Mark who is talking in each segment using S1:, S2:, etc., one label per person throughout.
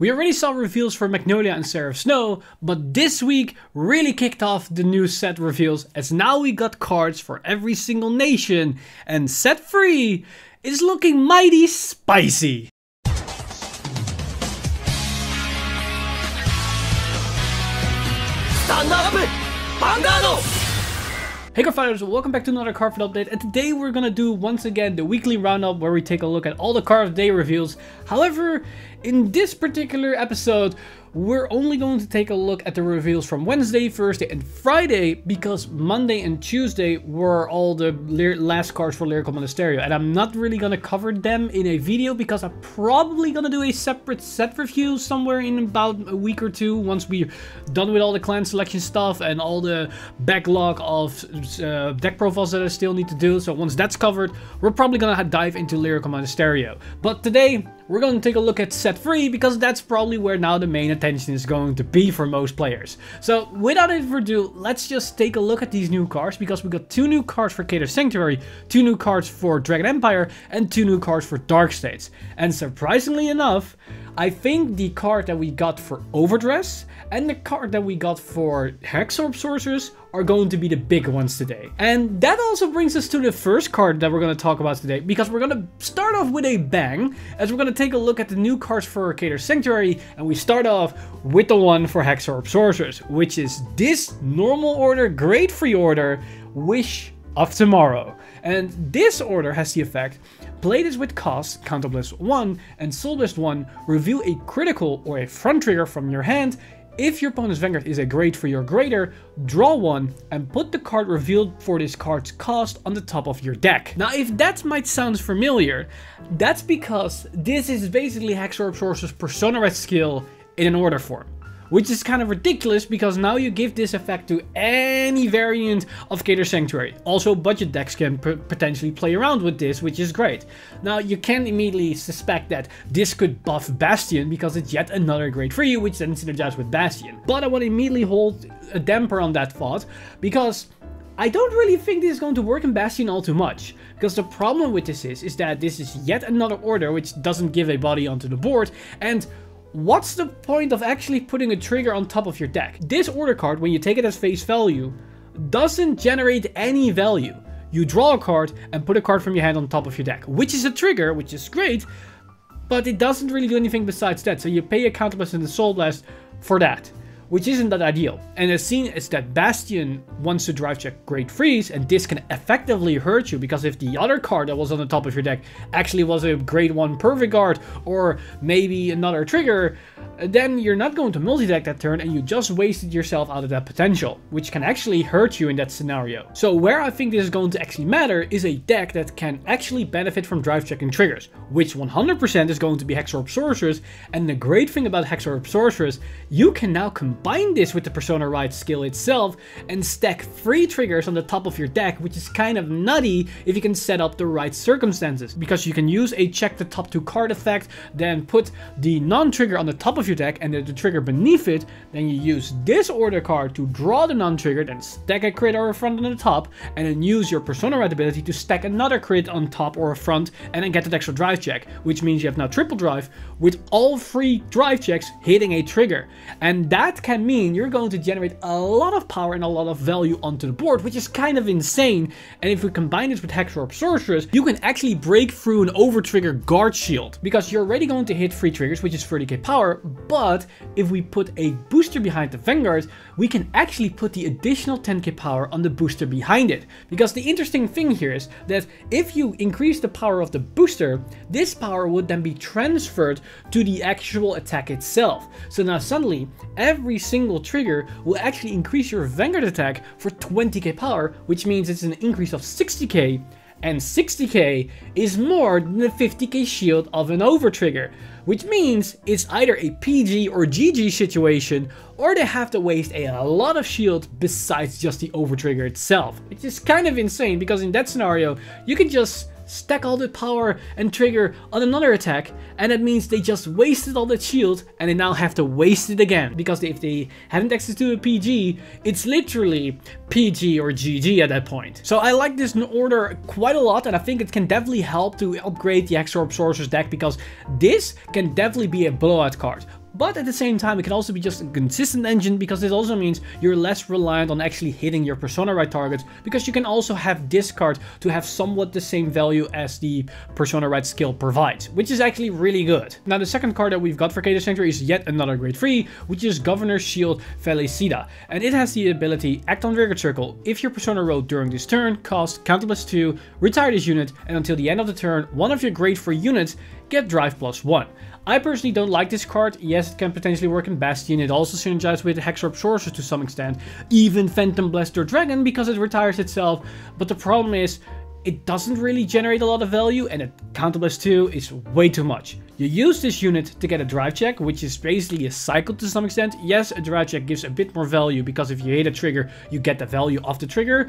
S1: We already saw reveals for Magnolia and Seraph Snow, but this week really kicked off the new set reveals, as now we got cards for every single nation, and set 3 is looking mighty spicy.
S2: Stand up! Vanguard!
S1: Hey Cardfighters, welcome back to another Cardfight update, and today we're gonna do once again the weekly roundup where we take a look at all the card of the day reveals. However, in this particular episode, we're only going to take a look at the reveals from Wednesday, Thursday and Friday, because Monday and Tuesday were all the last cards for Lyrical Monasterio, and I'm not really gonna cover them in a video because I'm probably gonna do a separate set review somewhere in about a week or two once we're done with all the clan selection stuff and all the backlog of deck profiles that I still need to do. So once that's covered, we're probably gonna dive into Lyrical Monasterio. But today we're going to take a look at set 3 because that's probably where now the main attention is going to be for most players. So without any further ado, let's just take a look at these new cards, because we got 2 new cards for Cater Sanctuary, 2 new cards for Dragon Empire, and 2 new cards for Dark States. And surprisingly enough, I think the card that we got for Overdress and the card that we got for Hexaorb Sorceress are going to be the big ones today. And that also brings us to the first card that we're going to talk about today, because we're going to start off with a bang, as we're going to take a look at the new cards for Cater Sanctuary, and we start off with the one for Hexaorb Sorceress, which is this normal order, grade 3 order, Wish of Tomorrow. And this order has the effect: play this with cost, counter blast 1 and soul blast 1, reveal a critical or a front trigger from your hand. If your opponent's Vanguard is a grade 3 or greater, draw 1 and put the card revealed for this card's cost on the top of your deck. Now, if that might sound familiar, that's because this is basically Hexaorb Sorcerer's Persona Red skill in an order form. Which is kind of ridiculous, because now you give this effect to any variant of Cater Sanctuary. Also, budget decks can potentially play around with this, which is great. Now, you can immediately suspect that this could buff Bastion, because it's yet another grade 3, which then synergizes with Bastion. But I want to immediately hold a damper on that thought, because I don't really think this is going to work in Bastion all too much. Because the problem with this is that this is yet another order which doesn't give a body onto the board, and what's the point of actually putting a trigger on top of your deck? This order card, when you take it as face value, doesn't generate any value. You draw a card and put a card from your hand on top of your deck, which is a trigger, which is great, but it doesn't really do anything besides that. So you pay a counterblast and a soul blast for that, which isn't that ideal. And as seen as that Bastion wants to drive check grade 3s, and this can effectively hurt you, because if the other card that was on the top of your deck actually was a grade 1 perfect guard or maybe another trigger, then you're not going to multi-deck that turn and you just wasted yourself out of that potential, which can actually hurt you in that scenario. So where I think this is going to actually matter is a deck that can actually benefit from drive checking triggers, which 100% is going to be Hexaorb Sorceress. And the great thing about Hexaorb Sorceress, you can now combine this with the Persona Ride skill itself and stack 3 triggers on the top of your deck, which is kind of nutty if you can set up the right circumstances, because you can use a check the top 2 card effect, then put the non-trigger on the top of your deck and the trigger beneath it, then you use this order card to draw the non-trigger, then stack a crit or a front on the top, and then use your Persona Ride ability to stack another crit on top or a front, and then get that extra drive check, which means you have now triple drive with all 3 drive checks hitting a trigger. And that can mean you're going to generate a lot of power and a lot of value onto the board, which is kind of insane. And if we combine this with Hexaorb Sorceress, you can actually break through an over trigger guard shield, because you're already going to hit 3 triggers, which is 30k power. But if we put a booster behind the Vanguard, we can actually put the additional 10k power on the booster behind it. Because the interesting thing here is that if you increase the power of the booster, this power would then be transferred to the actual attack itself. So now suddenly every single trigger will actually increase your Vanguard attack for 20k power, which means it's an increase of 60k, and 60k is more than the 50k shield of an over trigger, which means it's either a PG or GG situation, or they have to waste a lot of shield besides just the over trigger itself, which is kind of insane, because in that scenario you can just stack all the power and trigger on another attack, and that means they just wasted all that shield and they now have to waste it again, because if they haven't access to a PG, it's literally PG or GG at that point. So I like this order quite a lot, and I think it can definitely help to upgrade the Hexaorb Sorceress deck, because this can definitely be a blowout card. But at the same time, it can also be just a consistent engine, because this also means you're less reliant on actually hitting your Persona Ride targets, because you can also have discard to have somewhat the same value as the Persona Ride skill provides, which is actually really good. Now the second card that we've got for Kato Sanctuary is yet another grade 3, which is Governor's Shield Felicida, and it has the ability Act on Trigger Circle. If your Persona rode during this turn, cost counter +2, retire this unit, and until the end of the turn, one of your grade 3 units get drive +1. I personally don't like this card. Yes, it can potentially work in Bastion. It also synergizes with Hexaorb Sorceress to some extent, even Phantom Blast or Dragon, because it retires itself. But the problem is, it doesn't really generate a lot of value, and a counter +2 is way too much. You use this unit to get a drive check, which is basically a cycle to some extent. Yes, a drive check gives a bit more value, because if you hit a trigger, you get the value of the trigger.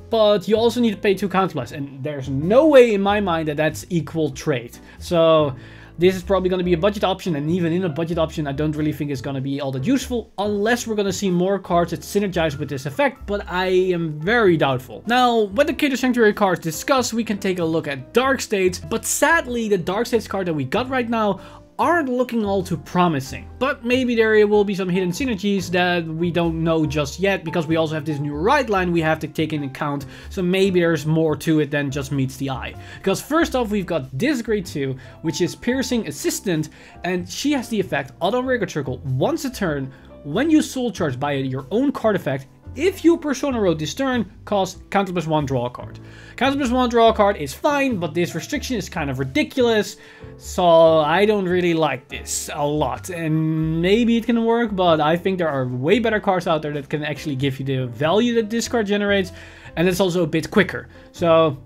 S1: But you also need to pay 2 counterblast, and there's no way in my mind that that's equal trade. So this is probably going to be a budget option, and even in a budget option, I don't really think it's going to be all that useful, unless we're going to see more cards that synergize with this effect, but I am very doubtful. Now, when the Kato Sanctuary cards discuss, we can take a look at Dark States, but sadly, the Dark States card that we got right now aren't looking all too promising. But maybe there will be some hidden synergies that we don't know just yet, because we also have this new ride line we have to take into account, so maybe there's more to it than just meets the eye. Because first off, we've got this grade 2, which is Piercing Assistant, and she has the effect Auto Rigor Circle once a turn. When you soul charge by your own card effect, if you Persona rode this turn, cost counter +1, draw a card. Counter +1, draw a card is fine, but this restriction is kind of ridiculous, so I don't really like this a lot. And maybe it can work, but I think there are way better cards out there that can actually give you the value that this card generates, and it's also a bit quicker. So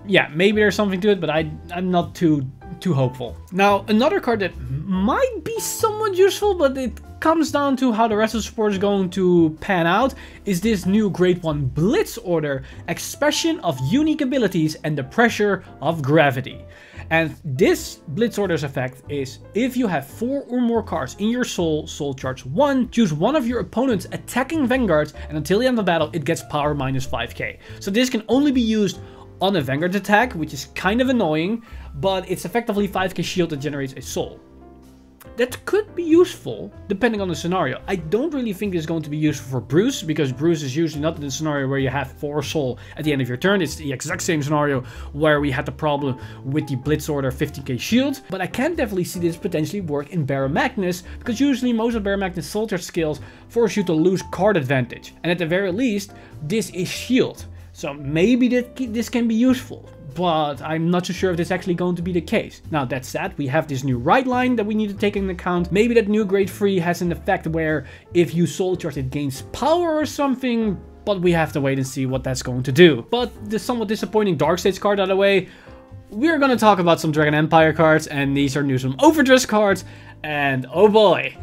S1: yeah, maybe there's something to it, but I'm not too hopeful. Now, another card that might be somewhat useful, but it comes down to how the rest of the support is going to pan out, is this new grade 1 Blitz Order, Expression of Unique Abilities and the Pressure of Gravity. And this Blitz Order's effect is, if you have 4 or more cards in your soul charge 1, choose one of your opponent's attacking Vanguards, and until the end of the battle, it gets power -5k. So this can only be used on a Vanguard attack, which is kind of annoying, but it's effectively 5k shield that generates a soul. That could be useful, depending on the scenario. I don't really think it's going to be useful for Bruce, because Bruce is usually not in the scenario where you have 4 soul at the end of your turn. It's the exact same scenario where we had the problem with the Blitz Order 15k shield. But I can definitely see this potentially work in Baron Magnus, because usually most of Baron Magnus' soldier skills force you to lose card advantage. And at the very least, this is shield. So maybe this can be useful, but I'm not so sure if this is actually going to be the case. Now that said, we have this new ride line that we need to take into account. Maybe that new grade 3 has an effect where if you soul charge it gains power or something, but we have to wait and see what that's going to do. But the somewhat disappointing Dark States card out of the way, we're going to talk about some Dragon Empire cards, and these are new some Overdress cards, and oh boy,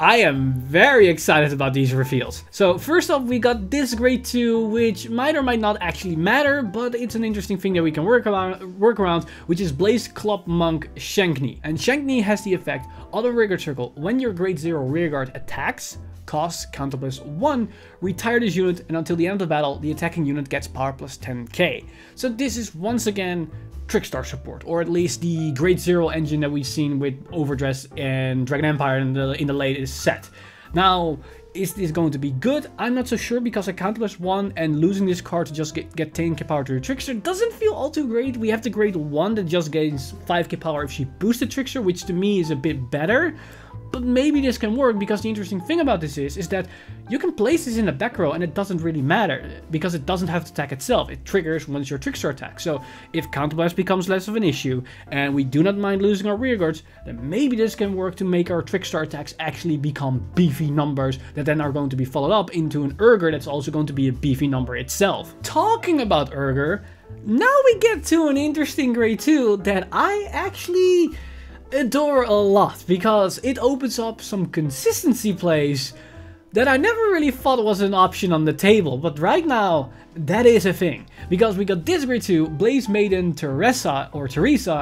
S1: I am very excited about these reveals. So first off, we got this grade 2, which might or might not actually matter, but it's an interesting thing that we can work around, which is Blaze Club Monk Shakne. And Shakne has the effect Auto Rigor Circle. When your grade 0 rearguard attacks, cost counter +1, retire this unit, and until the end of the battle, the attacking unit gets power +10k. So this is once again Trickstar support, or at least the grade 0 engine that we've seen with Overdress and Dragon Empire in the latest set. Now, is this going to be good? I'm not so sure, because a counter +1 and losing this card to just get 10k power to your Trickster doesn't feel all too great. We have the grade 1 that just gains 5k power if she boosted Trickster, which to me is a bit better. But maybe this can work, because the interesting thing about this is that you can place this in the back row and it doesn't really matter, because it doesn't have to attack itself. It triggers once your Trickster attacks. So if Counterblast becomes less of an issue and we do not mind losing our rearguards, then maybe this can work to make our Trickstar attacks actually become beefy numbers that then are going to be followed up into an Erger that's also going to be a beefy number itself. Talking about Erger, now we get to an interesting grade 2 that I actually adore a lot, because it opens up some consistency plays that I never really thought was an option on the table, but right now that is a thing, because we got this grade 2 Blaze Maiden Teresa,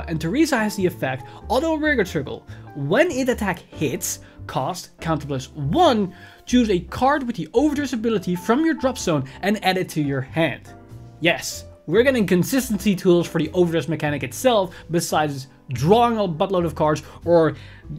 S1: and Teresa has the effect Auto Rigor Circle. When it attack hits, cost counter +1, choose a card with the Overdress ability from your drop zone and add it to your hand. Yes, we're getting consistency tools for the Overdress mechanic itself, besides drawing a buttload of cards, or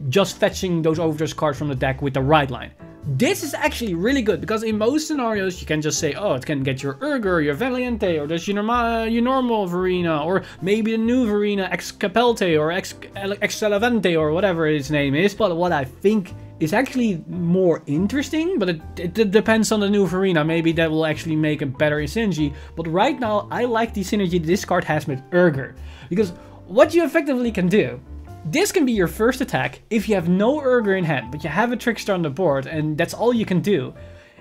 S1: just fetching those overdress cards from the deck with the right line. This is actually really good, because in most scenarios you can just say, oh, it can get your Erger, your Valiente, or there's your normal Vairina, or maybe the new Vairina Ex Capelte, or Ex Celavente, or whatever its name is. But what I think is actually more interesting, but it depends on the new Vairina, maybe that will actually make a better synergy. But right now, I like the synergy this card has with Erger, because what you effectively can do, this can be your first attack if you have no Erger in hand, but you have a Trickster on the board, and that's all you can do.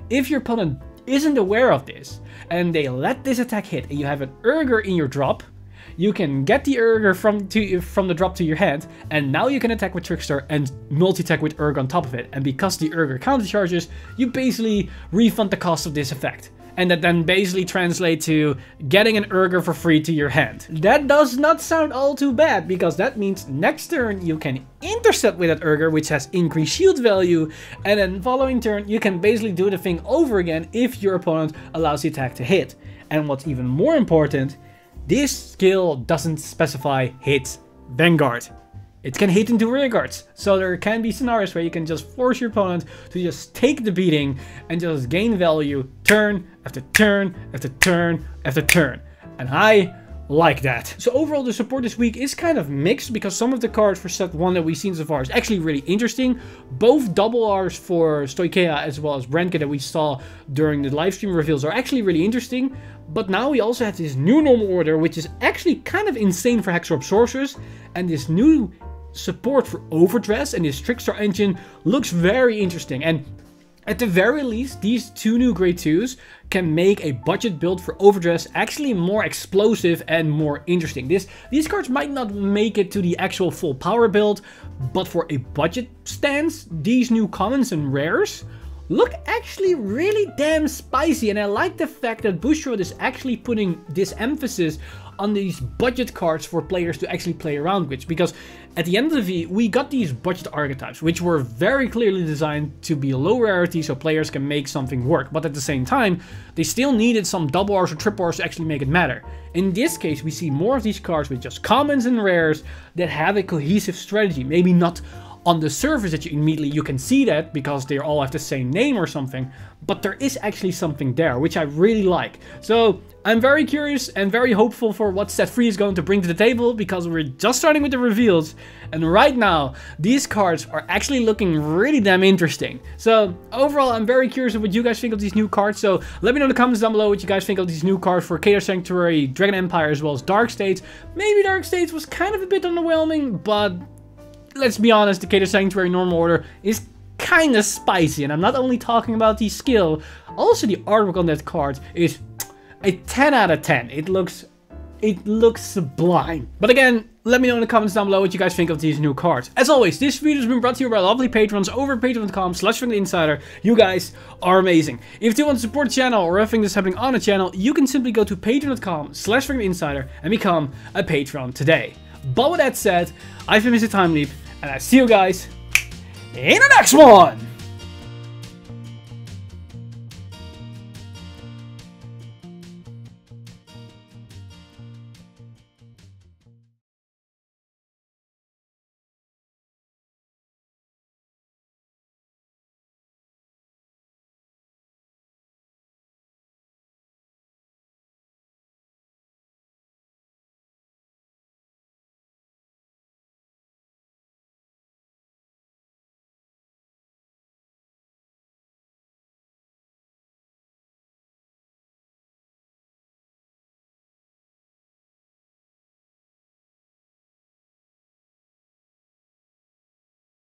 S1: If your opponent isn't aware of this, and they let this attack hit, and you have an Erger in your drop, you can get the Erger from the drop to your hand, and now you can attack with Trickster and multi-attack with Erger on top of it. And because the Erger counter charges, you basically refund the cost of this effect. And that then basically translates to getting an Erger for free to your hand. That does not sound all too bad, because that means next turn you can intercept with that Erger, which has increased shield value, and then following turn you can basically do the thing over again if your opponent allows the attack to hit. And what's even more important, this skill doesn't specify hits Vanguard. It can hit into rear guards, so there can be scenarios where you can just force your opponent to just take the beating and just gain value turn after turn after turn after turn. And I like that. So overall, the support this week is kind of mixed, because some of the cards for set 1 that we've seen so far is actually really interesting. Both double Rs for Stoichea as well as Renke that we saw during the livestream reveals are actually really interesting. But now we also have this new normal order, which is actually kind of insane for Hexaorb Sorcerers, and this new support for Overdress and this Trickster engine looks very interesting. And at the very least, these two new grade 2s can make a budget build for Overdress actually more explosive and more interesting. These cards might not make it to the actual full power build, but for a budget stance, these new commons and rares look actually really damn spicy. And I like the fact that Bushiroad is actually putting this emphasis on these budget cards for players to actually play around with, because at the end of the V, we got these budget archetypes, which were very clearly designed to be low rarity so players can make something work, but at the same time, they still needed some double Rs or triple Rs to actually make it matter. In this case, we see more of these cards with just commons and rares that have a cohesive strategy, maybe not on the surface that you can see that because they all have the same name or something, but there is actually something there, which I really like. So I'm very curious and very hopeful for what set 3 is going to bring to the table, because we're just starting with the reveals, and right now these cards are actually looking really damn interesting. So overall, I'm very curious of what you guys think of these new cards. So let me know in the comments down below what you guys think of these new cards for Chaos Sanctuary, Dragon Empire, as well as Dark States. Maybe Dark States was kind of a bit underwhelming, but let's be honest, the Chaos Sanctuary normal order is kind of spicy, and I'm not only talking about the skill, also the artwork on that card is a 10 out of 10. It looks sublime. But again, let me know in the comments down below what you guys think of these new cards. As always, this video has been brought to you by lovely patrons over at patreon.com/FranklInsider. You guys are amazing. If you want to support the channel or everything that's happening on the channel, you can simply go to patreon.com/FranklInsider and become a patron today. But with that said, I've been Mr. Time Leap, and I see you guys in the next one!